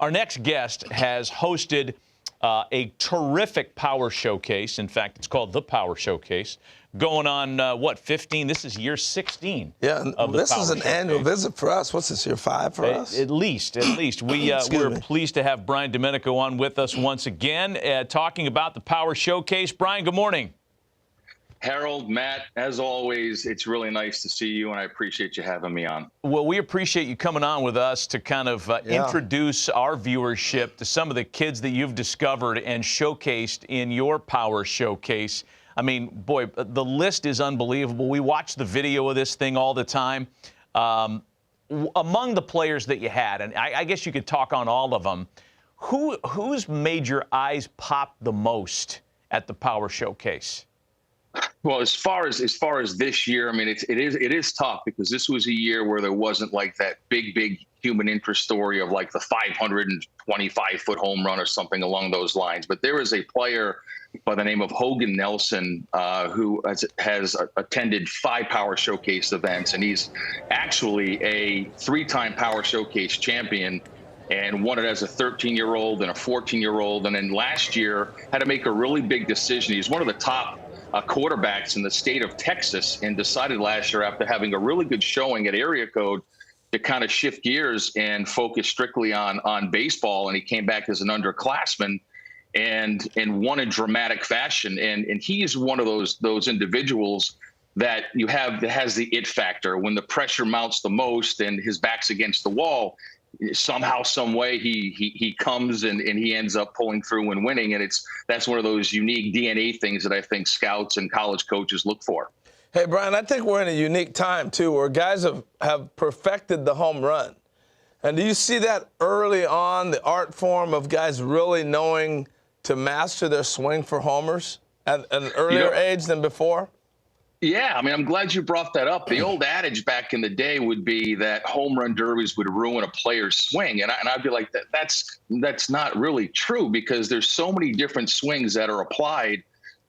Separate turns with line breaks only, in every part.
Our next guest has hosted a terrific power showcase. In fact, it's called the Power Showcase. Going on, 15? This is year 16.
Yeah,
of the
this
Power
is an
Showcase.
annual visit for us. What's this, year 5 for us?
At least. We're pleased to have Brian Domenico on with us once again, talking about the Power Showcase. Brian, good morning.
Harold, Matt, as always, it's really nice to see you, and I appreciate you having me on.
Well, we appreciate you coming on with us to kind of introduce our viewership to some of the kids that you've discovered and showcased in your Power Showcase. I mean, boy, the list is unbelievable. We watch the video of this thing all the time. Among the players that you had, and I guess you could talk on all of them, who's made your eyes pop the most at the Power Showcase?
Well, as far as this year, I mean, it is tough because this was a year where there wasn't like that big human interest story of like the 525-foot home run or something along those lines. But there is a player by the name of Hogan Nelson who has attended 5 Power Showcase events, and he's actually a 3-time Power Showcase champion and won it as a 13-year-old and a 14-year-old. And then last year had to make a really big decision. He's one of the top quarterbacks in the state of Texas, and decided last year, after having a really good showing at area code, to kind of shift gears and focus strictly on baseball. And he came back as an underclassman and won in dramatic fashion. And he is one of those individuals that has the it factor. When the pressure mounts the most and his back's against the wall, somehow, some way, he comes and he ends up pulling through and winning. And that's one of those unique DNA things that I think scouts and college coaches look for.
Hey, Brian, I think we're in a unique time, too, where guys have perfected the home run. And do you see that early on, the art form of guys really knowing to master their swing for homers at an earlier age than before?
Yeah, I mean, I'm glad you brought that up. The old adage back in the day would be that home run derbies would ruin a player's swing. And I'd be like, that's not really true, because there's so many different swings that are applied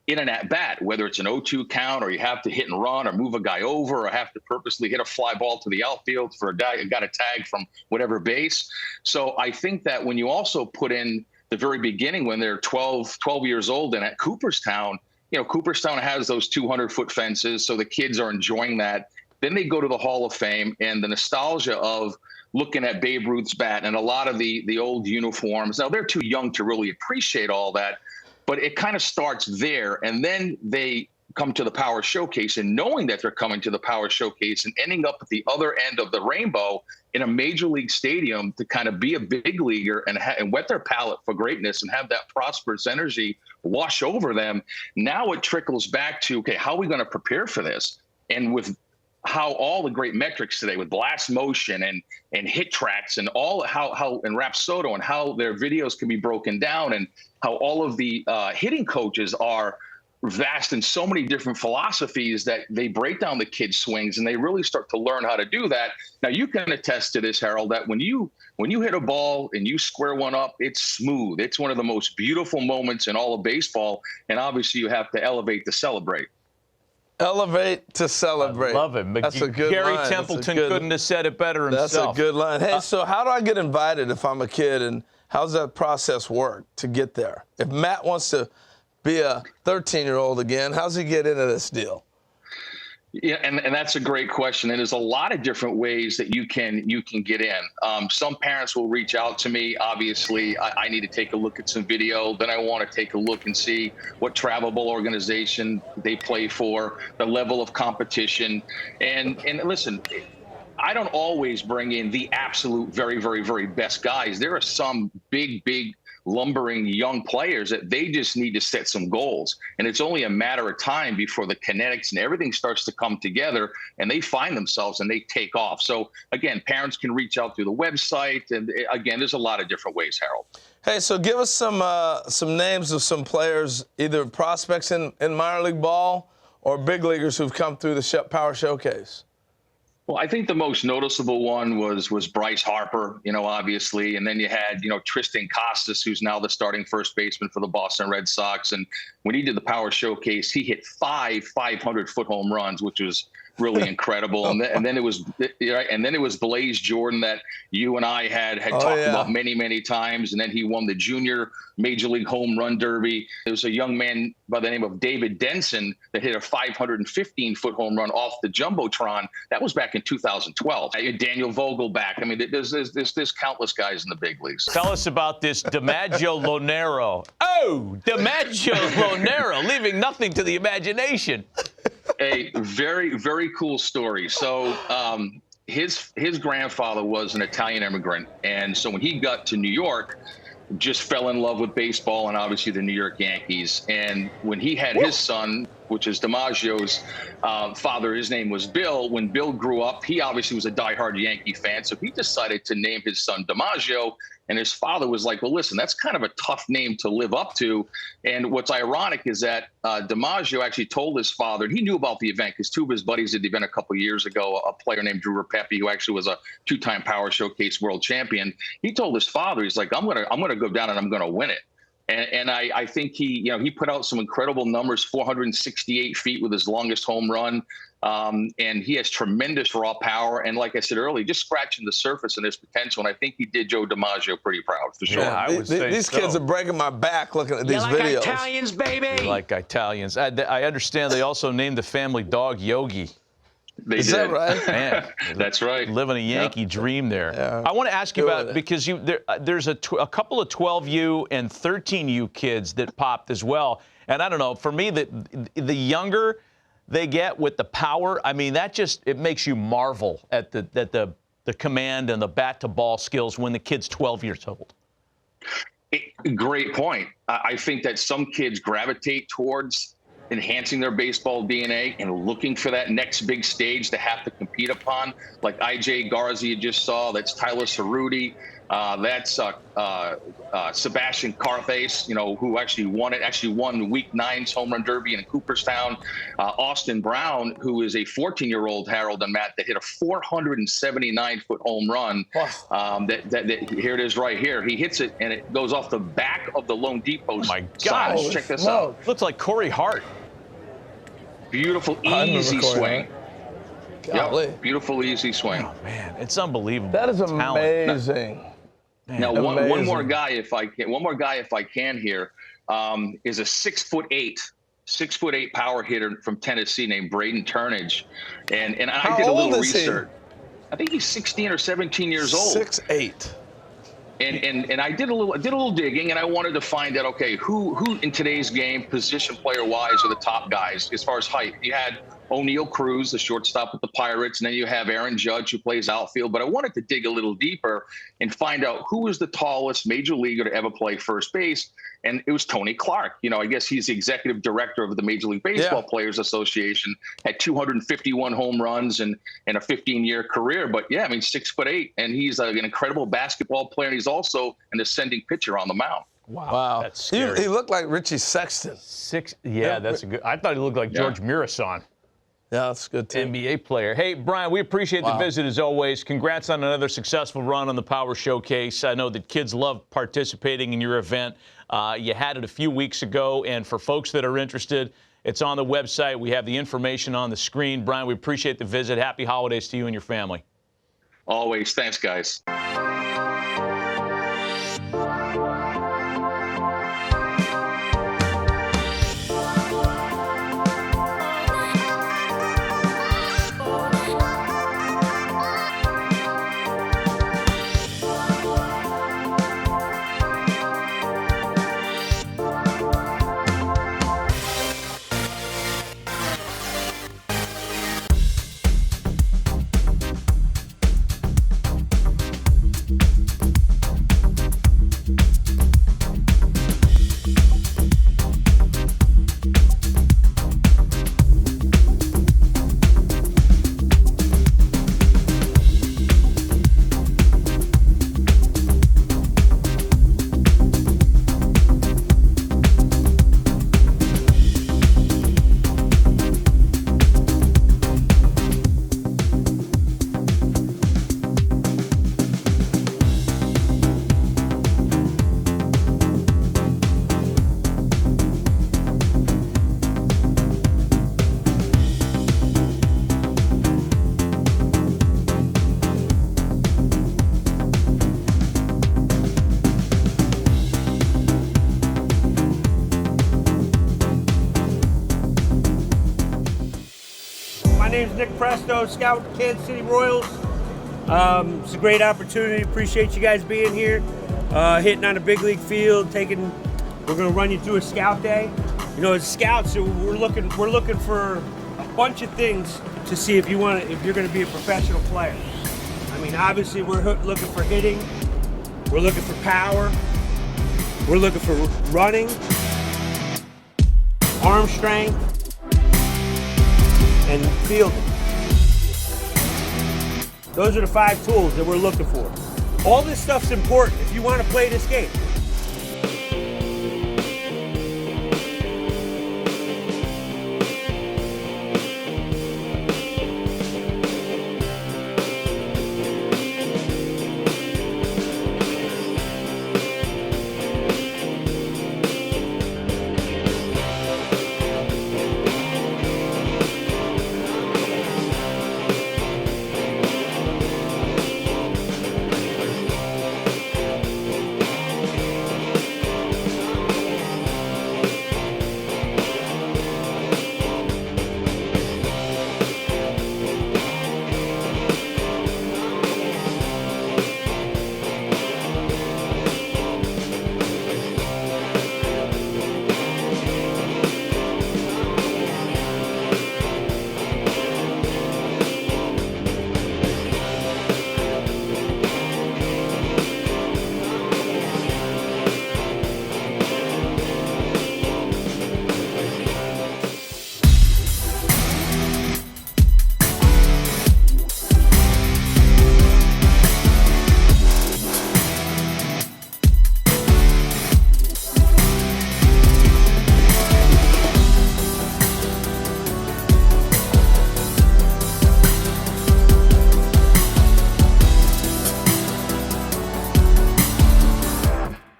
in an at-bat, whether it's an 0-2 count, or you have to hit and run, or move a guy over, or have to purposely hit a fly ball to the outfield for a guy who got a tag from whatever base. So I think that when you also put in the very beginning, when they're 12 years old and at Cooperstown, Cooperstown has those 200-foot fences, so the kids are enjoying that. Then they go to the Hall of Fame, and the nostalgia of looking at Babe Ruth's bat and a lot of the old uniforms. Now, they're too young to really appreciate all that, but it kind of starts there. And then they come to the Power Showcase, and knowing that they're coming to the Power Showcase and ending up at the other end of the rainbow in a major league stadium to kind of be a big leaguer and whet their palate for greatness and have that prosperous energy wash over them. Now it trickles back to, okay, how are we going to prepare for this? And with how all the great metrics today with blast motion and hit tracks and how and Rapsodo and how their videos can be broken down, and how all of the hitting coaches are vast in so many different philosophies that they break down the kids' swings, and they really start to learn how to do that. Now, you can attest to this, Harold, that when you hit a ball and you square one up, it's smooth. It's one of the most beautiful moments in all of baseball, and obviously you have to elevate to celebrate.
Elevate to celebrate.
I love it.
That's a good
Gary
line.
Templeton couldn't have said it better himself.
That's a good line. Hey, so how do I get invited if I'm a kid, and how's that process work to get there? If Matt wants to be a 13-year-old again, how's he get into this deal?
Yeah, and that's a great question. And there's a lot of different ways that you can get in. Some parents will reach out to me. Obviously, I need to take a look at some video. Then I want to take a look and see what travelable organization they play for, the level of competition. And listen, I don't always bring in the absolute very, very, very best guys. There are some big lumbering young players that they just need to set some goals. And it's only a matter of time before the kinetics and everything starts to come together, and they find themselves and they take off. So again, parents can reach out through the website. And again, there's a lot of different ways, Harold.
Hey, so give us some names of some players, either prospects in minor league ball or big leaguers who've come through the Power Showcase.
Well, I think the most noticeable one was Bryce Harper, obviously. And then you had, Tristan Costas, who's now the starting first baseman for the Boston Red Sox. And when he did the Power Showcase, he hit 5 500-foot home runs, which was really incredible. And then it was Blaze Jordan that you and I had talked about many times. And then he won the junior Major League Home Run Derby. There was a young man by the name of David Denson that hit a 515-foot home run off the Jumbotron. That was back in 2012. Daniel Vogelback. I mean, there's countless guys in the big leagues.
Tell us about this DiMaggio Lonero. Oh, DiMaggio Lonero, leaving nothing to the imagination.
A very, very cool story. So his grandfather was an Italian immigrant. And so when he got to New York, just fell in love with baseball and obviously the New York Yankees. And when he had his son, which is DiMaggio's father, his name was Bill. When Bill grew up, he obviously was a diehard Yankee fan. So he decided to name his son DiMaggio. And his father was like, well, listen, that's kind of a tough name to live up to. And what's ironic is that DiMaggio actually told his father, and he knew about the event because two of his buddies did the event a couple of years ago, a player named Drew Rapepi, who actually was a two-time Power Showcase world champion. He told his father, he's like, I'm gonna go down and I'm gonna win it. And I think he put out some incredible numbers, 468 feet with his longest home run. And he has tremendous raw power. And like I said earlier, just scratching the surface and his potential. And I think he did Joe DiMaggio pretty proud, for sure.
Yeah, I would say
these kids are breaking my back looking at these videos.
Italians, baby.
Like Italians. I understand they also named the family dog Yogi.
Is that right?
Man,
that's right.
Living a Yankee dream there.
Yeah.
I want to ask you about, because there's a couple of 12U and 13U kids that popped as well. And I don't know, for me, the younger they get with the power, I mean, it makes you marvel at the command and the bat to ball skills when the kid's 12 years old.
Great point. I think that some kids gravitate towards enhancing their baseball DNA and looking for that next big stage to have to compete upon, like IJ Garza you just saw. That's Tyler Cerruti. That's Sebastian Carthace, who actually won Week 9's Home Run Derby in Cooperstown. Austin Brown, who is a 14-year-old, Harold and Matt, that hit a 479-foot home run. Wow. Here it is right here. He hits it, and it goes off the back of the loanDepot side. Check this out.
Looks like Corey Hart.
Beautiful, easy swing.
Yep.
Beautiful, easy swing.
Oh, man, it's unbelievable.
That is amazing.
Now, one more guy, if I can here, is a 6'8" power hitter from Tennessee named Braden Turnage, and I did a little research. I think he's 16 or 17 years old.
6'8".
And I did a little digging, and I wanted to find out, okay, who in today's game, position player wise, are the top guys as far as height. You had O'Neal Cruz, the shortstop with the Pirates, and then you have Aaron Judge, who plays outfield. But I wanted to dig a little deeper and find out who was the tallest major leaguer to ever play first base. And it was Tony Clark. I guess he's the executive director of the Major League Baseball Players Association, had 251 home runs and a 15-year career. But, 6'8", and he's an incredible basketball player. And he's also an ascending pitcher on the mound.
Wow.
That's scary.
He looked like Richie Sexton.
That's a good. I thought he looked like George Mirasan.
Yeah, that's good, too.
NBA player. Hey, Brian, we appreciate the visit as always. Congrats on another successful run on the Power Showcase. I know that kids love participating in your event. You had it a few weeks ago, and for folks that are interested, it's on the website. We have the information on the screen. Brian, we appreciate the visit. Happy holidays to you and your family.
Always. Thanks, guys.
name's Nick Presto, scout with the Kansas City Royals. It's a great opportunity. Appreciate you guys being here, hitting on a big league field. We're going to run you through a scout day. You know, as scouts, we're looking for a bunch of things to see if you're going to be a professional player. I mean, obviously, we're looking for hitting. We're looking for power. We're looking for running, arm strength, and fielding. Those are the 5 tools that we're looking for. All this stuff's important if you want to play this game.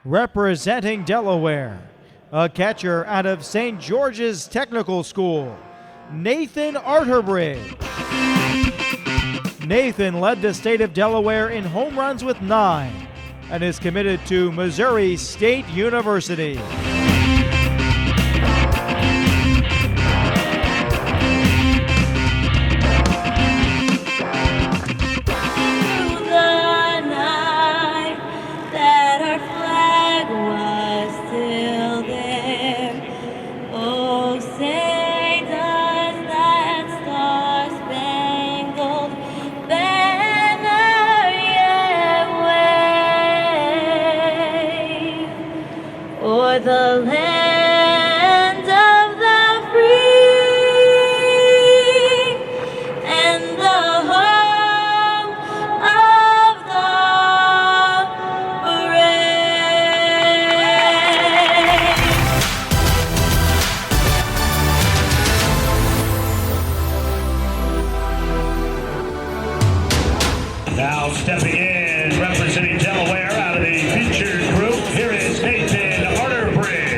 Representing Delaware, a catcher out of St. George's Technical School, Nathan Arterbridge. Nathan led the state of Delaware in home runs with 9 and is committed to Missouri State University.
The land of the free and the home of the brave.
Now stepping in, representing Delaware out of the featured group, here is Nathan Arterbridge.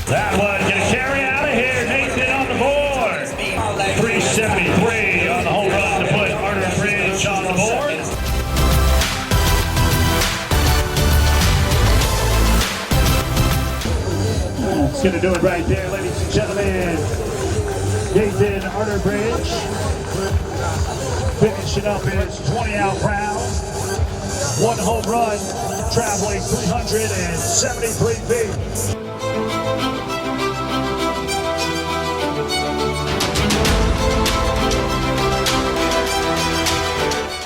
That one gonna carry out of here. Nathan on the board. 373 on the home run to put Arterbridge on the board. That's gonna do it right there, ladies and gentlemen. Nathan Arterbridge finishing up his 20-out round. 1 home run, traveling 373 feet.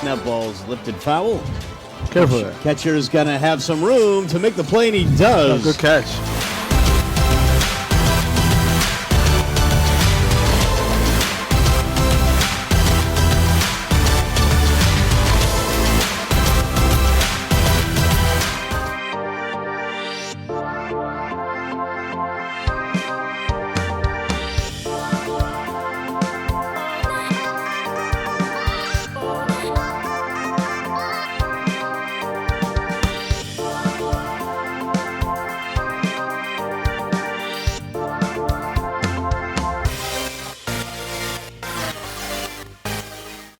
That ball's lifted foul.
Careful there.
Catcher is going to have some room to make the play, and he does.
Good catch.